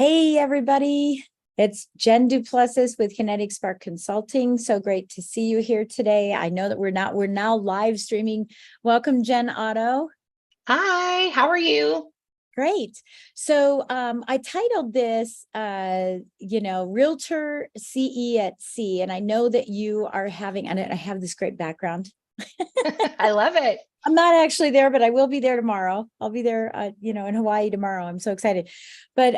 Hey, everybody. It's Jen Duplessis with Kinetic Spark Consulting. So great to see you here today. I know that we're now live streaming. Welcome, Jen Otto. Hi, how are you? Great. So I titled this, Realtor CE at Sea. And I know that you are having, and I have this great background. I love it. I'm not actually there, but I will be there tomorrow. I'll be there, in Hawaii tomorrow. I'm so excited. But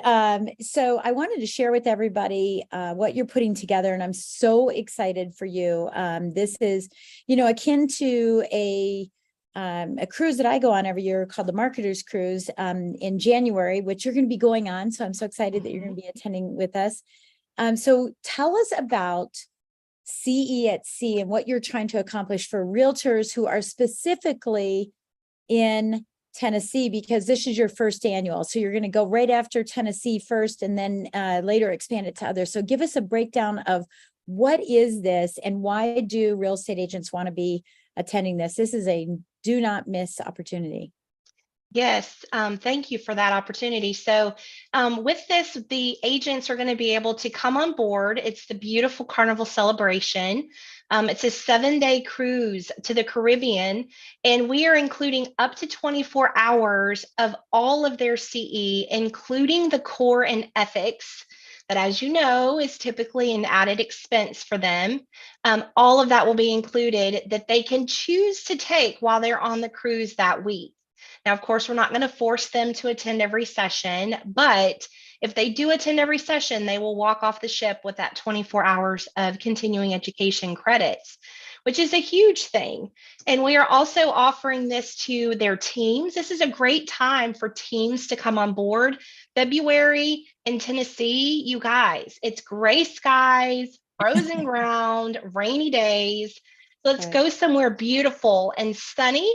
so I wanted to share with everybody what you're putting together, and I'm so excited for you. This is, akin to a cruise that I go on every year called the Marketers Cruise in January, which you're going to be going on. So I'm so excited that you're going to be attending with us. So tell us about CE at Sea and what you're trying to accomplish for realtors who are specifically in Tennessee, because this is your first annual. So you're going to go right after Tennessee first and then later expand it to others. So give us a breakdown of what is this and why do real estate agents want to be attending this? This is a do not miss opportunity. Yes, thank you for that opportunity. So, with this, the agents are going to be able to come on board. It's the beautiful Carnival celebration. It's a 7-day cruise to the Caribbean, and we are including up to 24 hours of all of their CE, including the core and ethics. That, as you know, is typically an added expense for them. All of that will be included that they can choose to take while they're on the cruise that week. Now, of course, we're not going to force them to attend every session, but if they do attend every session, they will walk off the ship with that 24 hours of continuing education credits, which is a huge thing. And we are also offering this to their teams. This is a great time for teams to come on board. February in Tennessee, you guys, it's gray skies, frozen ground, rainy days. Let's go somewhere beautiful and sunny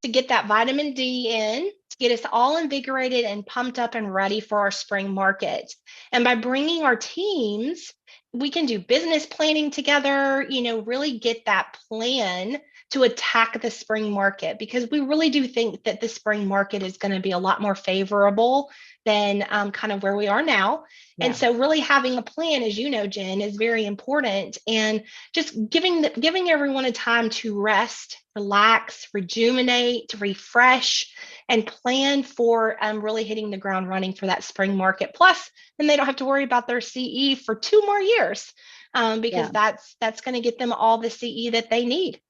to get that vitamin D in, to get us all invigorated and pumped up and ready for our spring market. And by bringing our teams, we can do business planning together, really get that plan to attack the spring market, because we really do think that the spring market is going to be a lot more favorable than kind of where we are now. Yeah. And so really having a plan, as you know, Jen, is very important, and just giving everyone a time to rest, relax, rejuvenate, refresh, and plan for really hitting the ground running for that spring market. Plus, then they don't have to worry about their CE for 2 more years, because that's going to get them all the CE that they need.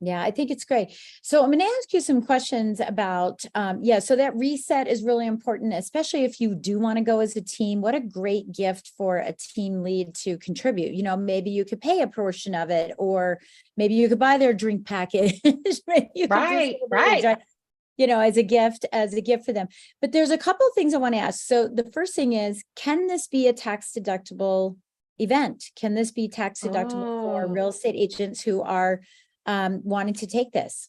Yeah, I think it's great. So I'm going to ask you some questions about, so that reset is really important, especially if you do want to go as a team. What a great gift for a team lead to contribute. Maybe you could pay a portion of it, or maybe you could buy their drink package. Right. As a gift for them. But there's a couple of things I want to ask. So the first thing is, can this be a tax deductible event? Can this be tax deductible for real estate agents who are wanting to take this?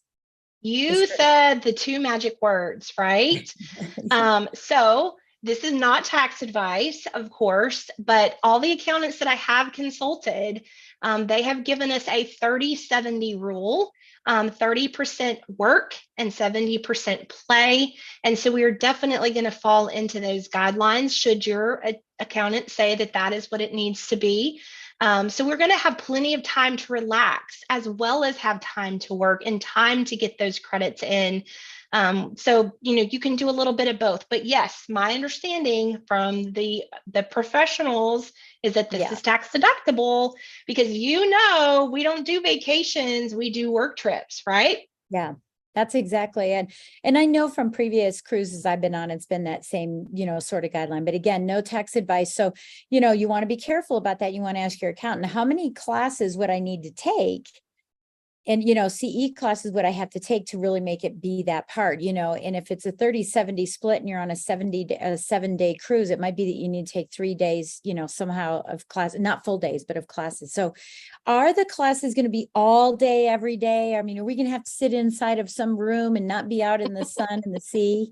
You said the 2 magic words, right? So this is not tax advice, of course, but all the accountants that I have consulted, they have given us a 30-70 rule, 30% work and 70% play. And so we are definitely going to fall into those guidelines should your accountant say that that is what it needs to be. So we're going to have plenty of time to relax, as well as have time to work and time to get those credits in. So, you can do a little bit of both. But yes, my understanding from the professionals is that this is tax deductible, because we don't do vacations, we do work trips, right? Yeah. That's exactly it. And I know from previous cruises I've been on, it's been that same, sort of guideline. But again, no tax advice. So, you want to be careful about that. You want to ask your accountant, how many classes would I need to take? And, CE classes would I have to take to really make it be that part, and if it's a 30-70 split and you're on a 7-day cruise, it might be that you need to take 3 days, somehow of class, not full days, but of classes. So are the classes going to be all day, every day? I mean, are we going to have to sit inside of some room and not be out in the sun and the sea?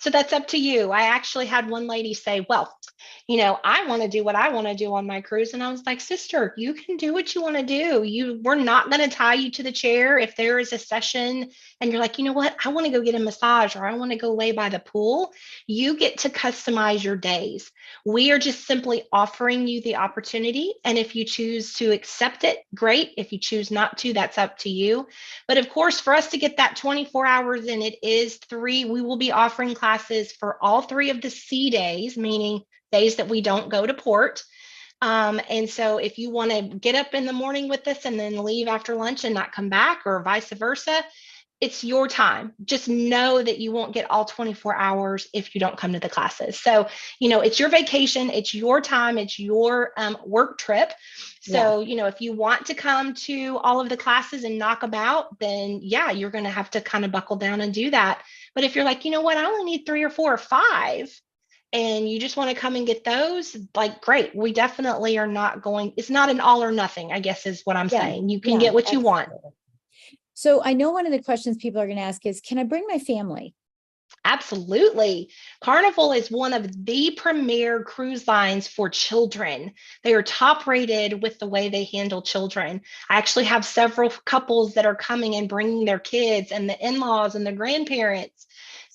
So that's up to you. I actually had one lady say, well, I want to do what I want to do on my cruise. And I was like, sister, you can do what you want to do. We're not going to tie you to the chair. If there is a session and you're like, you know what, I want to go get a massage or I want to go lay by the pool, you get to customize your days. We are just simply offering you the opportunity. And if you choose to accept it, great. If you choose not to, that's up to you. But of course, for us to get that 24 hours in, we will be offering classes for all 3 of the C days, meaning days that we don't go to port. And so if you want to get up in the morning with us and then leave after lunch and not come back, or vice versa, it's your time. Just know that you won't get all 24 hours if you don't come to the classes. So, it's your vacation, it's your time, it's your work trip. Yeah. So, if you want to come to all of the classes and knock about, then yeah, you're going to have to kind of buckle down and do that. But if you're like, you know what, I only need 3 or 4 or 5, and you just want to come and get those, like, great. We definitely are not going, it's not an all or nothing, I guess is what I'm Yeah. saying. You can Yeah, get what you want. absolutely. So I know one of the questions people are going to ask is, can I bring my family? Absolutely. Carnival is one of the premier cruise lines for children. They are top rated with the way they handle children. I actually have several couples that are coming and bringing their kids and the in-laws and the grandparents.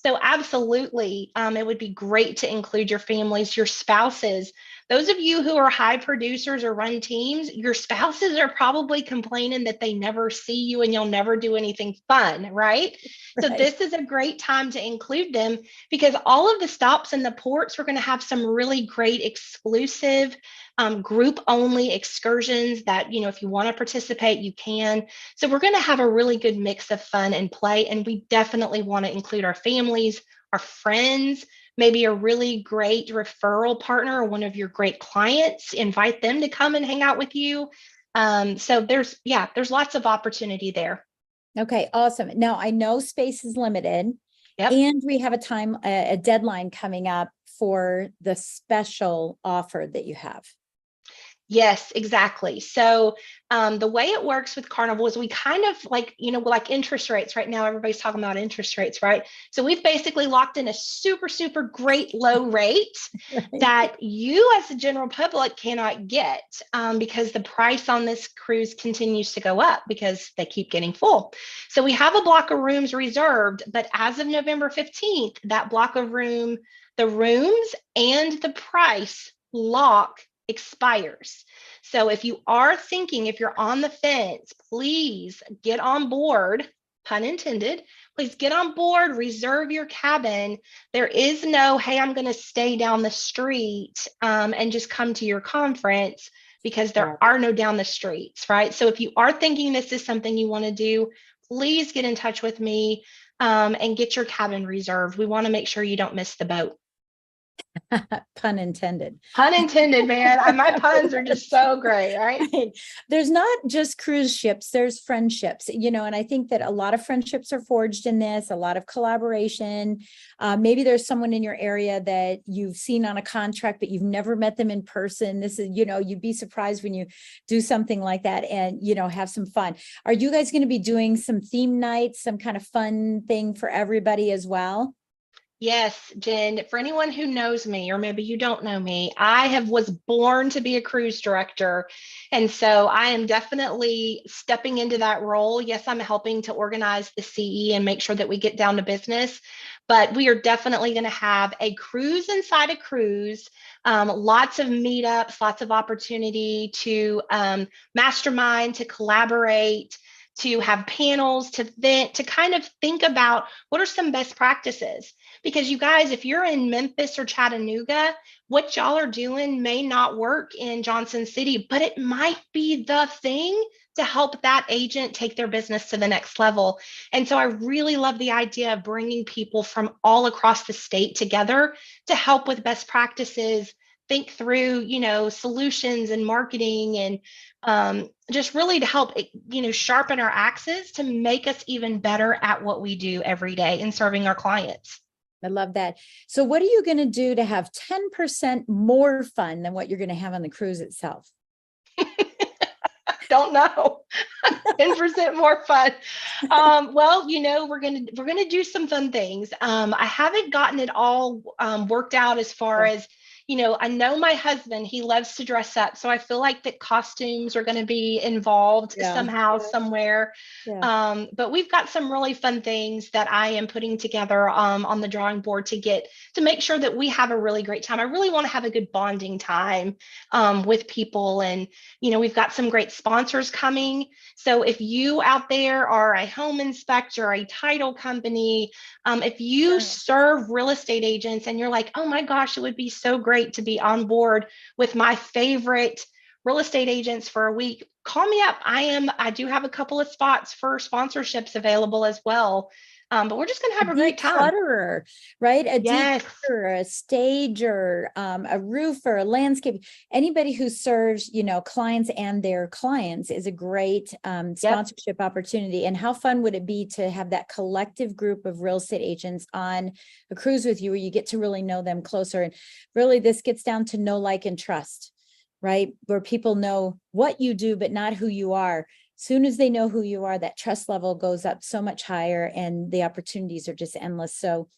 So absolutely, it would be great to include your families, your spouses. Those of you who are high producers or run teams, your spouses are probably complaining that they never see you and you'll never do anything fun, right? So Right. this is a great time to include them, because all of the stops and the ports, we're going to have some really great exclusive group only excursions that, if you want to participate, you can. So we're going to have a really good mix of fun and play. And we definitely want to include our families, our friends, maybe a really great referral partner or one of your great clients, invite them to come and hang out with you. So there's lots of opportunity there. Okay, awesome. Now I know space is limited Yep. and we have a deadline coming up for the special offer that you have. Yes, exactly. So the way it works with Carnival is we kind of like interest rates right now. Everybody's talking about interest rates, right? So we've basically locked in a super, super great low rate Right. that you as the general public cannot get, because the price on this cruise continues to go up because they keep getting full. So we have a block of rooms reserved, but as of November 15th, that block of the rooms and the price lock expires. So if you're on the fence, please get on board, pun intended, please get on board, reserve your cabin. There is no, hey, I'm going to stay down the street and just come to your conference, because Yeah. there are no down the streets, right? So if you are thinking this is something you want to do, please get in touch with me and get your cabin reserved. We want to make sure you don't miss the boat. Pun intended. Pun intended, man. My puns are just so great, right? Right. There's not just cruise ships, there's friendships, and I think that a lot of friendships are forged in this, a lot of collaboration. Maybe there's someone in your area that you've seen on a contract, but you've never met them in person. This is, you'd be surprised when you do something like that and, have some fun. Are you guys going to be doing some theme nights, some kind of fun thing for everybody as well? Yes, Jen, for anyone who knows me, or maybe you don't know me, was born to be a cruise director. And so I am definitely stepping into that role. Yes, I'm helping to organize the CE and make sure that we get down to business, but we are definitely going to have a cruise inside a cruise, lots of meetups, lots of opportunity to mastermind, to collaborate, to have panels, to vent, to kind of think about what are some best practices. Because you guys, if you're in Memphis or Chattanooga, what y'all are doing may not work in Johnson City, but it might be the thing to help that agent take their business to the next level. And so I really love the idea of bringing people from all across the state together to help with best practices, think through, solutions and marketing, and just really to help, sharpen our axes to make us even better at what we do every day in serving our clients. I love that. So what are you going to do to have 10% more fun than what you're going to have on the cruise itself? don't know. 10% more fun. Well, we're gonna do some fun things. I haven't gotten it all worked out as far Yeah, as, I know my husband, he loves to dress up. So I feel like that costumes are going to be involved yeah, somehow, somewhere. yeah. But we've got some really fun things that I am putting together on the drawing board to make sure that we have a really great time. I really want to have a good bonding time with people. And, we've got some great sponsors coming. So if you out there are a home inspector, a title company, if you Sure. serve real estate agents and you're like, oh my gosh, it would be so great to be on board with my favorite real estate agents for a week, call me up. I do have a couple of spots for sponsorships available as well. But we're just going to A have a great time. declutterer, right? A Yes. declutterer, a stager, a roofer, a landscape, anybody who serves, clients and their clients is a great Yep. sponsorship opportunity. And how fun would it be to have that collective group of real estate agents on a cruise with you where you get to really know them closer? And really, this gets down to know, like, and trust, right? Where people know what you do, but not who you are. Soon as they know who you are, that trust level goes up so much higher and the opportunities are just endless. So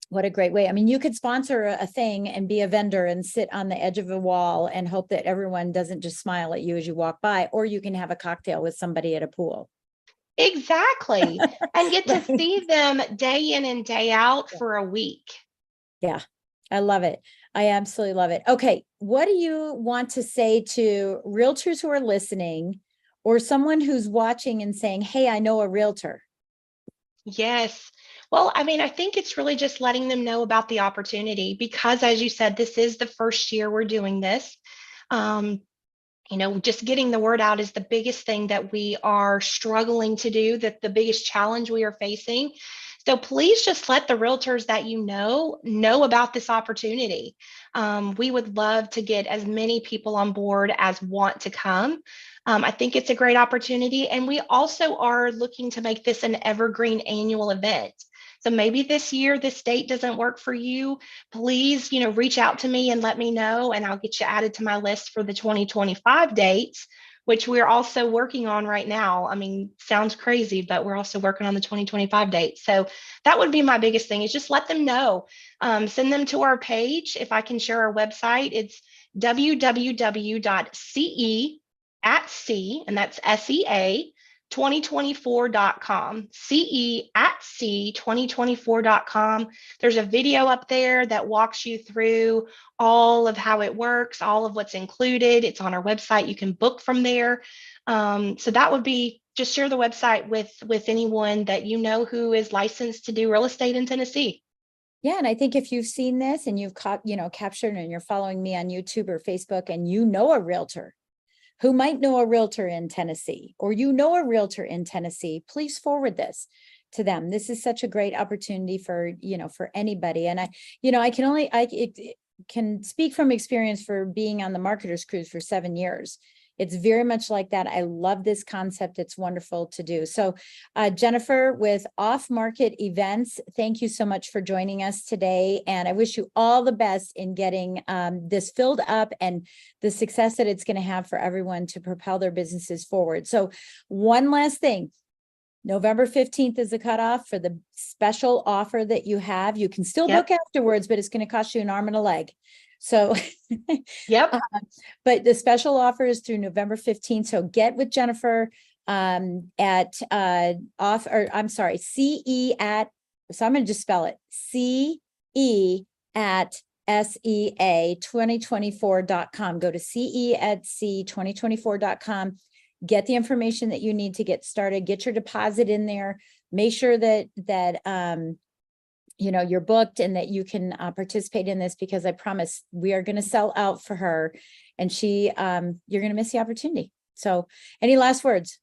what a great way. I mean, you could sponsor a thing and be a vendor and sit on the edge of a wall and hope that everyone doesn't just smile at you as you walk by, or you can have a cocktail with somebody at a pool. Exactly. And get to Right. see them day in and day out for a week. Yeah, I love it. I absolutely love it. Okay, what do you want to say to realtors who are listening or someone who's watching and saying, hey, I know a realtor? Yes. Well, I mean, I think it's really just letting them know about the opportunity because, as you said, this is the first year we're doing this. Um, just getting the word out is the biggest thing that we are struggling to do, that the biggest challenge we are facing. So please just let the realtors that know about this opportunity. We would love to get as many people on board as want to come. I think it's a great opportunity. And we also are looking to make this an evergreen annual event. So maybe this year this date doesn't work for you. Please, reach out to me and let me know, and I'll get you added to my list for the 2025 dates, which we're also working on right now. I mean, sounds crazy, but we're also working on the 2025 dates. So that would be my biggest thing is just let them know. Send them to our page. If I can share our website, it's www.ce at C, and that's SEA 2024.com. CE at C 2024.com. There's a video up there that walks you through all of how it works, all of what's included. It's on our website. You can book from there. So that would be just share the website with anyone that you know who is licensed to do real estate in Tennessee. Yeah, and I think if you've seen this and you've caught, captured and you're following me on YouTube or Facebook and you know a realtor who might know a realtor in Tennessee, or a realtor in Tennessee, please forward this to them. This is such a great opportunity for, for anybody. And I can only, it can speak from experience for being on the marketers cruise for 7 years. It's very much like that. I love this concept. It's wonderful to do. So, Jennifer with Off Market Events, thank you so much for joining us today. And I wish you all the best in getting this filled up and the success that it's going to have for everyone to propel their businesses forward. So, one last thing. November 15th is the cutoff for the special offer that you have. You can still book Yep. afterwards, but it's going to cost you an arm and a leg. So, Yep. but the special offer is through November 15th. So get with Jennifer at CE at, so I'm going to just spell it CE at SEA2024.com. Go to CE at C2024.com. Get the information that you need to get started, get your deposit in there, make sure that you're booked and that you can participate in this, because I promise we are going to sell out for her, and you're going to miss the opportunity. So any last words?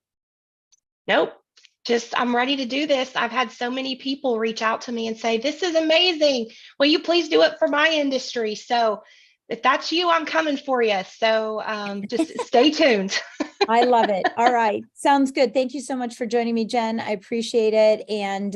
Nope. Just, I'm ready to do this. I've had so many people reach out to me and say, this is amazing. Will you please do it for my industry? So if that's you, I'm coming for you. So just stay tuned. I love it. All right. Sounds good. Thank you so much for joining me, Jen. I appreciate it. And